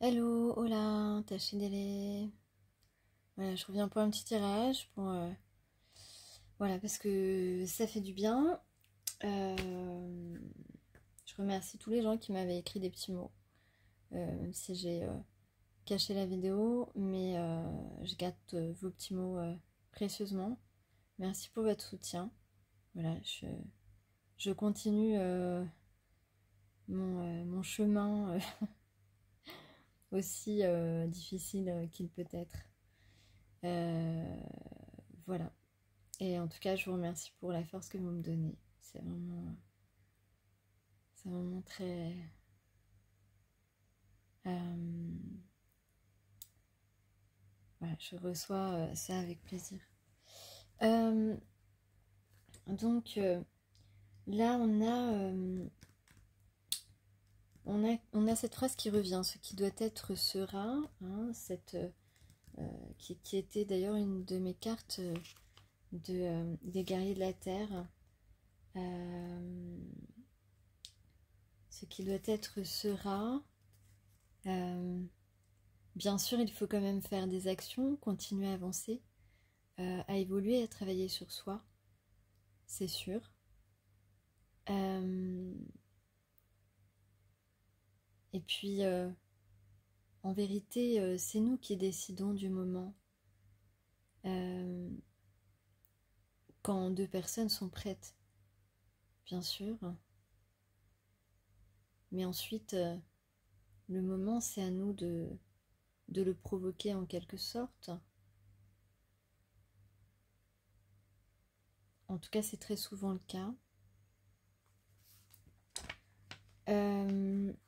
Hello, hola, Tachidele. Voilà, je reviens pour un petit tirage voilà, parce que ça fait du bien. Euh, je remercie tous les gens qui m'avaient écrit des petits mots, même si j'ai caché la vidéo, mais je garde vos petits mots précieusement. Merci pour votre soutien. Voilà, je continue mon chemin aussi difficile qu'il peut être. Euh, voilà. Et en tout cas, je vous remercie pour la force que vous me donnez. C'est vraiment très. euh, voilà, je reçois ça avec plaisir. Euh, donc là, on a cette phrase qui revient, ce qui doit être sera, hein, qui était d'ailleurs une de mes cartes des guerriers de la terre. Euh, ce qui doit être sera. Euh, Bien sûr, il faut quand même faire des actions, continuer à avancer, à évoluer, à travailler sur soi, c'est sûr. Et puis, en vérité, c'est nous qui décidons du moment. Euh, Quand deux personnes sont prêtes, bien sûr. Mais ensuite, le moment, c'est à nous de le provoquer en quelque sorte. En tout cas, c'est très souvent le cas.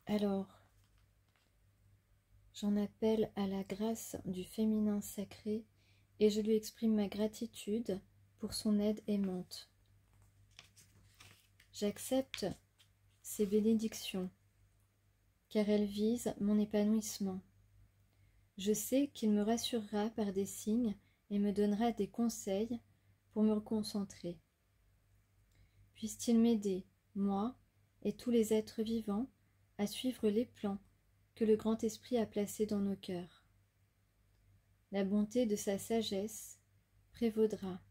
Alors, j'en appelle à la grâce du féminin sacré et je lui exprime ma gratitude pour son aide aimante. J'accepte ces bénédictions car elles visent mon épanouissement. Je sais qu'il me rassurera par des signes et me donnera des conseils pour me reconcentrer. Puisse-t-il m'aider, moi et tous les êtres vivants, à suivre les plans que le grand esprit a placés dans nos cœurs. La bonté de sa sagesse prévaudra,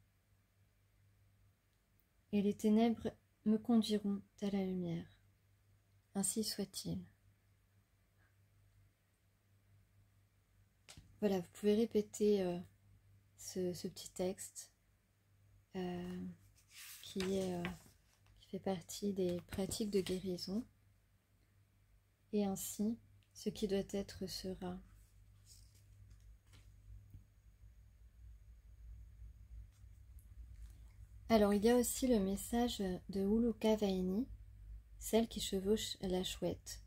et les ténèbres me conduiront à la lumière. Ainsi soit-il. Voilà, vous pouvez répéter ce petit texte euh, qui fait partie des pratiques de guérison. Et ainsi, ce qui doit être sera. Alors, il y a aussi le message de Uluka Vaini, celle qui chevauche la chouette.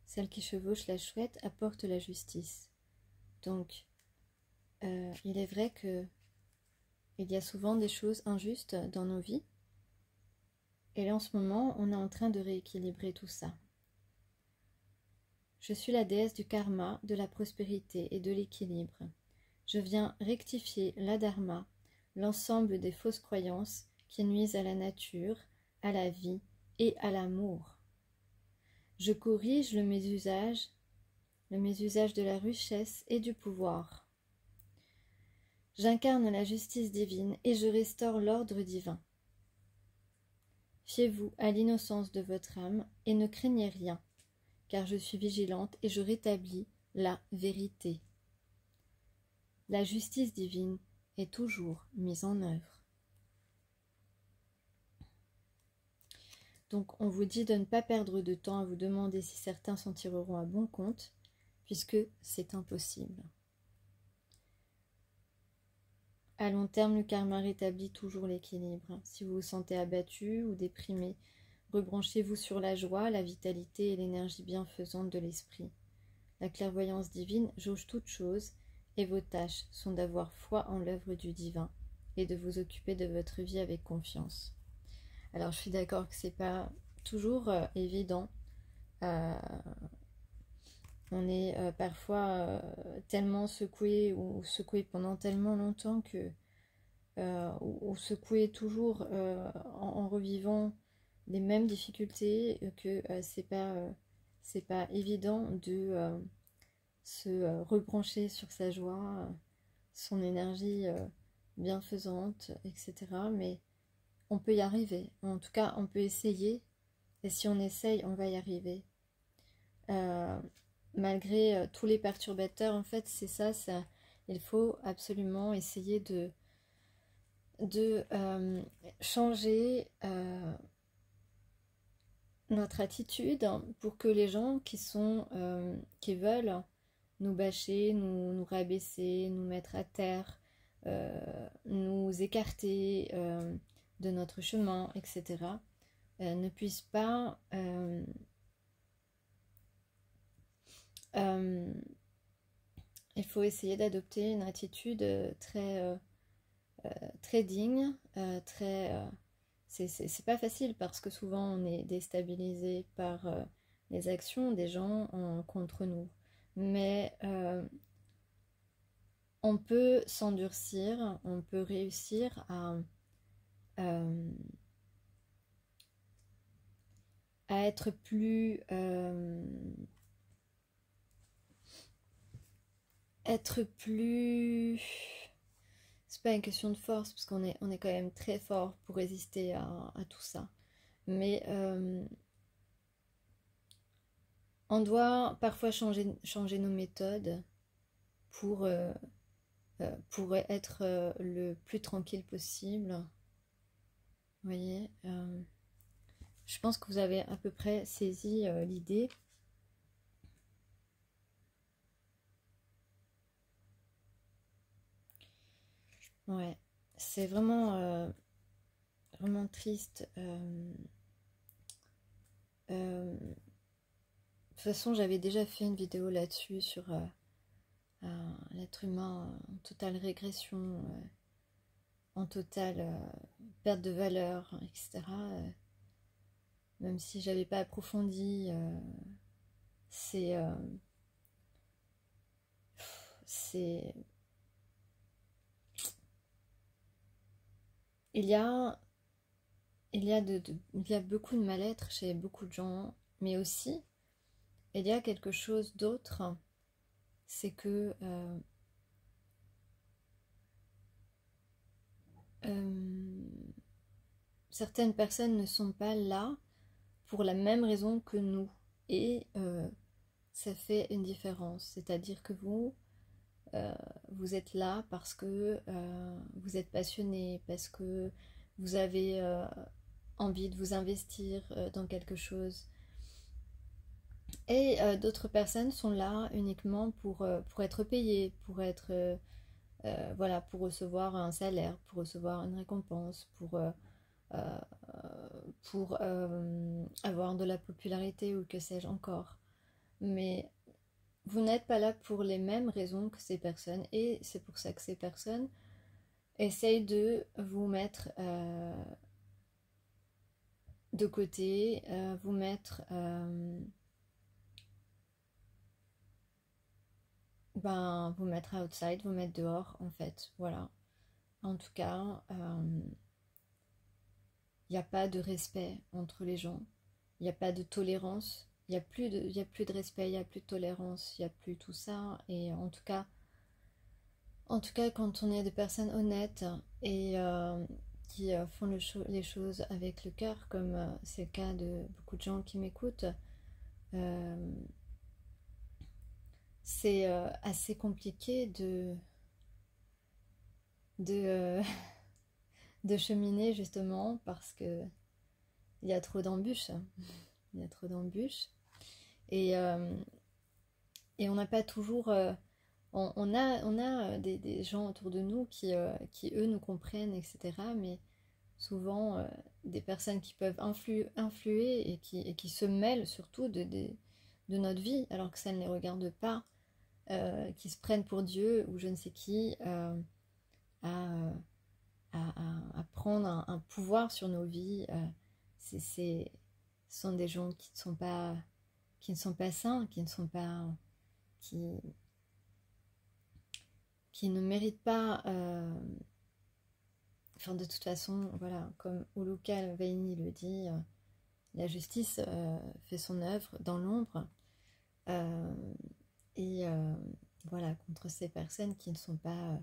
Celle qui chevauche la chouette apporte la justice. Donc, il est vrai que il y a souvent des choses injustes dans nos vies. Et là, en ce moment, on est en train de rééquilibrer tout ça. Je suis la déesse du karma, de la prospérité et de l'équilibre. Je viens rectifier l'adharma, l'ensemble des fausses croyances qui nuisent à la nature, à la vie et à l'amour. Je corrige le mésusage de la richesse et du pouvoir. J'incarne la justice divine et je restaure l'ordre divin. Fiez-vous à l'innocence de votre âme et ne craignez rien, car je suis vigilante et je rétablis la vérité. La justice divine est toujours mise en œuvre. Donc on vous dit de ne pas perdre de temps à vous demander si certains s'en tireront à bon compte, puisque c'est impossible. À long terme, le karma rétablit toujours l'équilibre. Si vous vous sentez abattu ou déprimé, rebranchez-vous sur la joie, la vitalité et l'énergie bienfaisante de l'esprit. La clairvoyance divine jauge toutes choses et vos tâches sont d'avoir foi en l'œuvre du divin et de vous occuper de votre vie avec confiance. Alors je suis d'accord que c'est pas toujours évident. On est parfois tellement secoué ou secoué pendant tellement longtemps que ou secoué toujours en revivant les mêmes difficultés que c'est pas c'est pas évident de se rebrancher sur sa joie, son énergie bienfaisante, etc. Mais on peut y arriver. En tout cas, on peut essayer. Et si on essaye, on va y arriver. Malgré tous les perturbateurs, en fait, c'est ça, il faut absolument essayer de changer notre attitude pour que les gens qui veulent nous bâcher, nous rabaisser, nous mettre à terre, nous écarter de notre chemin, etc., ne puissent pas il faut essayer d'adopter une attitude très digne, c'est pas facile parce que souvent on est déstabilisé par les actions des gens contre nous. Mais on peut s'endurcir, on peut réussir à être plus c'est pas une question de force parce qu'on est quand même très fort pour résister à tout ça, mais on doit parfois changer nos méthodes pour être le plus tranquille possible. Vous voyez, je pense que vous avez à peu près saisi l'idée. Ouais, c'est vraiment triste. De toute façon, j'avais déjà fait une vidéo là-dessus sur l'être humain en totale régression, en totale perte de valeur, etc. Même si j'avais pas approfondi, c'est il y a beaucoup de mal-être chez beaucoup de gens, mais aussi il y a quelque chose d'autre, c'est que certaines personnes ne sont pas là pour la même raison que nous, et ça fait une différence. C'est-à-dire que vous êtes là parce que vous êtes passionné, parce que vous avez envie de vous investir dans quelque chose. Et d'autres personnes sont là uniquement pour être payées, voilà, pour recevoir un salaire, pour recevoir une récompense, pour avoir de la popularité ou que sais-je encore. Mais vous n'êtes pas là pour les mêmes raisons que ces personnes, et c'est pour ça que ces personnes essayent de vous mettre de côté, vous mettre vous mettre outside, vous mettre dehors, en fait, voilà. En tout cas, il n'y a pas de respect entre les gens, il n'y a pas de tolérance, il n'y a plus de respect, il n'y a plus de tolérance, il n'y a plus tout ça. Et en tout cas, quand on est des personnes honnêtes et qui font les choses avec le cœur, comme c'est le cas de beaucoup de gens qui m'écoutent, c'est assez compliqué de, de cheminer, justement parce que il y a trop d'embûches. Il y a trop d'embûches. Et on n'a pas toujours... on a des gens autour de nous qui, eux, nous comprennent, etc. Mais souvent, des personnes qui peuvent influer et qui se mêlent surtout de notre vie, alors que ça ne les regarde pas, qui se prennent pour Dieu ou je ne sais qui, à, à prendre un pouvoir sur nos vies. Ce sont des gens qui ne sont pas sains, qui ne méritent pas. Enfin, de toute façon, voilà, comme Uluka Vaini le dit, la justice fait son œuvre dans l'ombre et voilà, contre ces personnes qui ne sont pas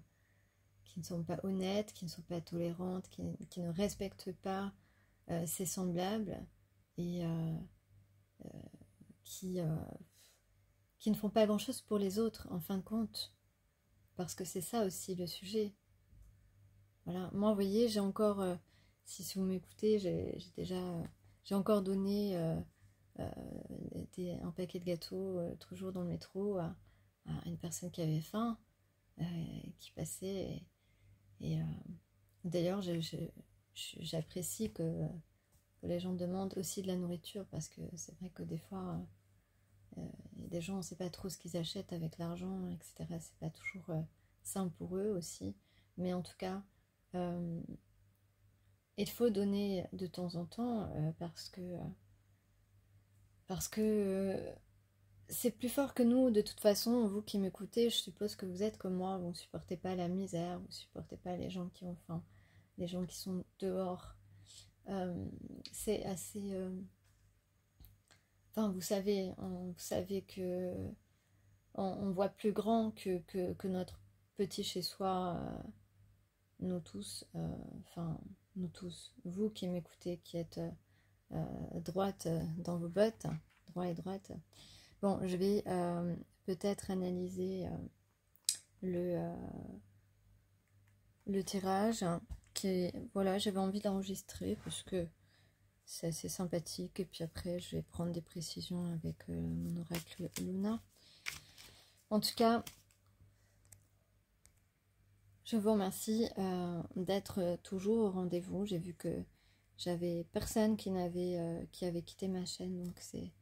honnêtes, qui ne sont pas tolérantes, qui ne respectent pas ses semblables et qui ne font pas grand-chose pour les autres, en fin de compte. Parce que c'est ça aussi le sujet. Voilà. Moi, vous voyez, j'ai encore, si vous m'écoutez, j'ai encore donné un paquet de gâteaux l'autre jour dans le métro à une personne qui avait faim, qui passait. Et d'ailleurs, j'apprécie que les gens demandent aussi de la nourriture, parce que c'est vrai que des fois, il y a des gens, on ne sait pas trop ce qu'ils achètent avec l'argent, etc. C'est pas toujours simple pour eux aussi. Mais en tout cas, il faut donner de temps en temps parce que c'est plus fort que nous. De toute façon, vous qui m'écoutez, je suppose que vous êtes comme moi, vous ne supportez pas la misère, vous ne supportez pas les gens qui ont faim, les gens qui sont dehors. C'est assez... Enfin, vous savez que on voit plus grand que notre petit chez soi, nous tous, nous tous, vous qui m'écoutez, qui êtes droite dans vos bottes, droit et droite. Bon, je vais peut-être analyser le tirage, voilà, j'avais envie d'enregistrer parce que c'est assez sympathique, et puis après je vais prendre des précisions avec mon oracle Luna. En tout cas, je vous remercie d'être toujours au rendez-vous. J'ai vu que j'avais personne qui avait quitté ma chaîne, donc c'est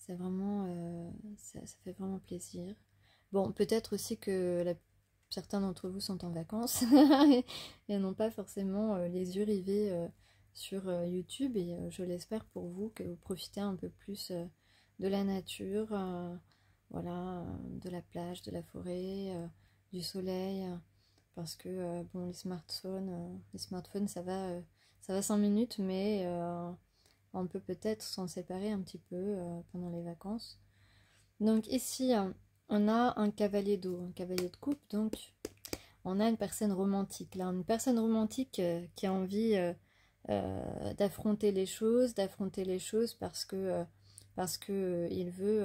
vraiment ça fait vraiment plaisir. Bon, peut-être aussi que certains d'entre vous sont en vacances et n'ont pas forcément les yeux rivés sur YouTube, et je l'espère pour vous que vous profitez un peu plus de la nature, voilà, de la plage, de la forêt, du soleil, parce que bon, les smartphones ça va 5 minutes, mais on peut peut-être s'en séparer un petit peu pendant les vacances. Donc ici, on a un cavalier d'eau, un cavalier de coupe, donc on a une personne romantique. Là, une personne romantique qui a envie d'affronter les choses parce que il veut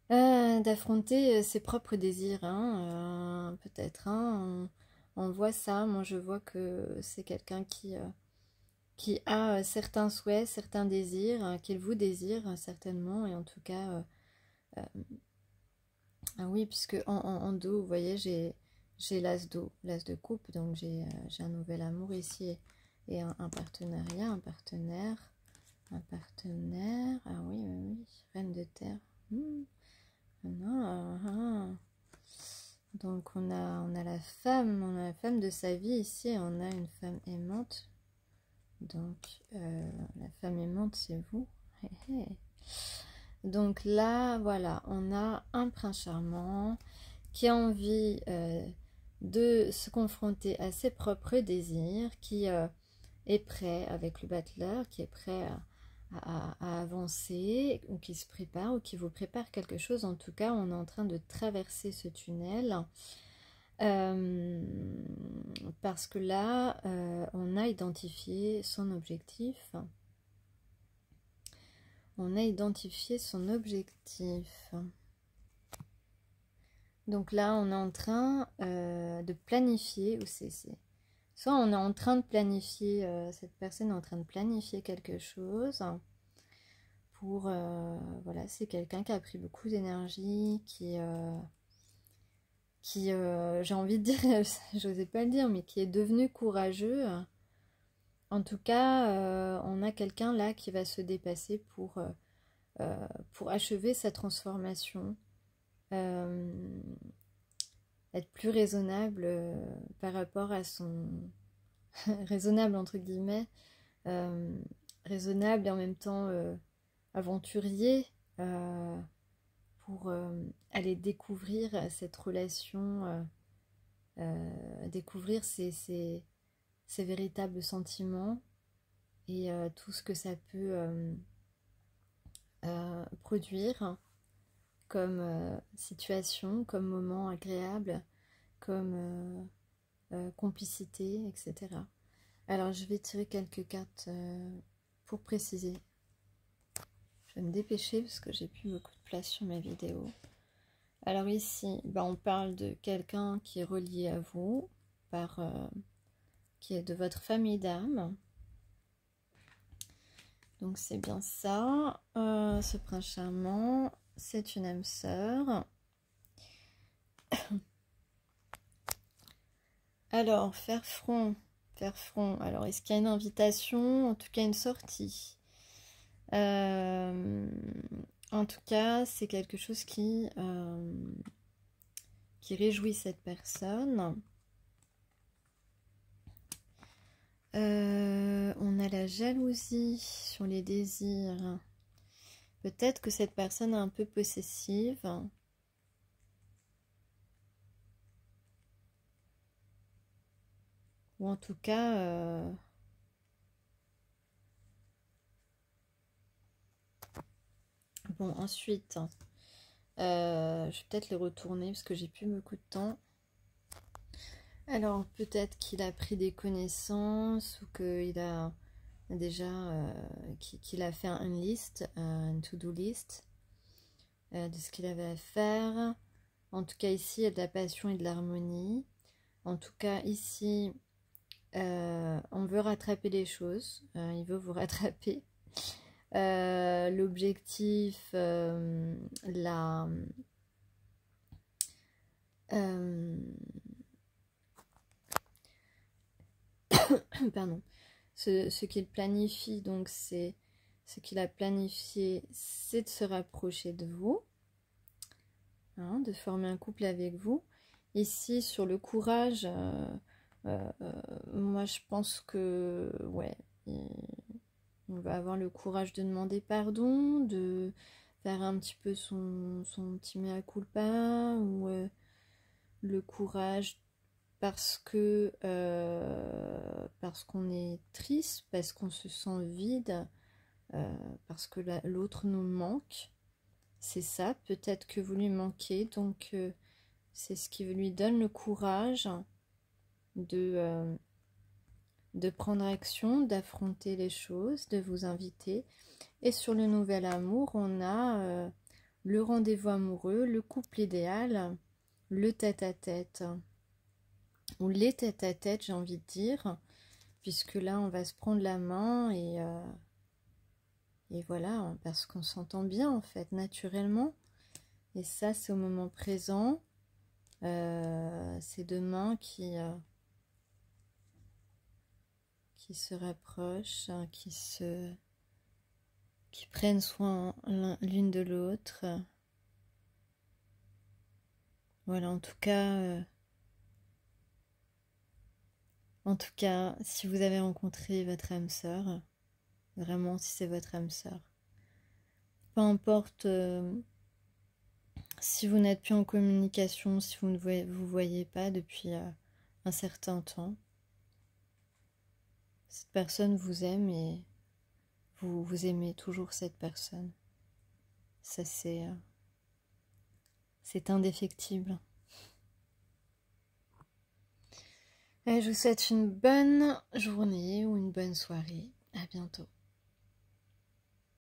d'affronter ses propres désirs, hein, peut-être. Hein, on voit ça, moi je vois que c'est quelqu'un qui a certains souhaits, certains désirs, qu'il vous désire certainement, et en tout cas, ah oui, puisque en dos, vous voyez, j'ai l'as d'eau, l'as de coupe, donc j'ai un nouvel amour ici, et un partenariat, un partenaire, ah oui, oui, oui, reine de terre. Donc on a la femme de sa vie ici, on a une femme aimante. Donc la femme aimante, c'est vous. Donc là, voilà, on a un prince charmant qui a envie de se confronter à ses propres désirs, qui est prêt avec le battleur, qui est prêt à avancer, ou qui se prépare, ou qui vous prépare quelque chose. En tout cas, on est en train de traverser ce tunnel. Parce que là, on a identifié son objectif. Donc là, on est en train de planifier, ou soit on est en train de planifier, cette personne est en train de planifier quelque chose pour, voilà, c'est quelqu'un qui a pris beaucoup d'énergie, qui j'ai envie de dire, j'osais pas le dire, mais qui est devenu courageux. En tout cas, on a quelqu'un là qui va se dépasser pour achever sa transformation, être plus raisonnable par rapport à son... raisonnable entre guillemets, raisonnable et en même temps aventurier, pour aller découvrir cette relation, découvrir ses véritables sentiments, et tout ce que ça peut produire comme situation, comme moment agréable, comme complicité, etc. Alors je vais tirer quelques cartes pour préciser. Je vais me dépêcher parce que j'ai plus beaucoup de place sur ma vidéo. Alors ici, on parle de quelqu'un qui est relié à vous, qui est de votre famille d'âme. Donc c'est bien ça. Ce prince charmant, c'est une âme sœur. Alors, faire front. Alors, est-ce qu'il y a une invitation? En tout cas, une sortie. En tout cas, c'est quelque chose qui réjouit cette personne. On a la jalousie sur les désirs. Peut-être que cette personne est un peu possessive. Ou en tout cas... Bon, ensuite, je vais peut-être le retourner parce que j'ai plus beaucoup de temps. Alors, peut-être qu'il a pris des connaissances ou qu'il a déjà qu'il a fait une liste, une to-do list de ce qu'il avait à faire. En tout cas, ici, il y a de la passion et de l'harmonie. En tout cas, ici, on veut rattraper les choses. Il veut vous rattraper. L'objectif, pardon, ce qu'il planifie, donc c'est ce qu'il a planifié, c'est de se rapprocher de vous, hein, de former un couple avec vous. Ici, sur le courage, moi je pense que, ouais, on va avoir le courage de demander pardon, de faire un petit peu son petit mea culpa, ou le courage parce qu'on est triste, parce qu'on se sent vide, parce que l'autre nous manque. C'est ça, peut-être que vous lui manquez, donc c'est ce qui lui donne le courage de prendre action, d'affronter les choses, de vous inviter. Et sur le nouvel amour, on a le rendez-vous amoureux, le couple idéal, le tête-à-tête, ou les tête-à-tête, j'ai envie de dire, puisque là, on va se prendre la main et voilà, parce qu'on s'entend bien, en fait, naturellement. Et ça, c'est au moment présent. C'est deux mains qui se rapprochent, hein, qui prennent soin l'une de l'autre. Voilà, en tout cas, si vous avez rencontré votre âme sœur, vraiment, si c'est votre âme sœur, peu importe si vous n'êtes plus en communication, si vous ne vous voyez pas depuis un certain temps, cette personne vous aime et vous aimez toujours cette personne. Ça, c'est indéfectible. Et je vous souhaite une bonne journée ou une bonne soirée. À bientôt.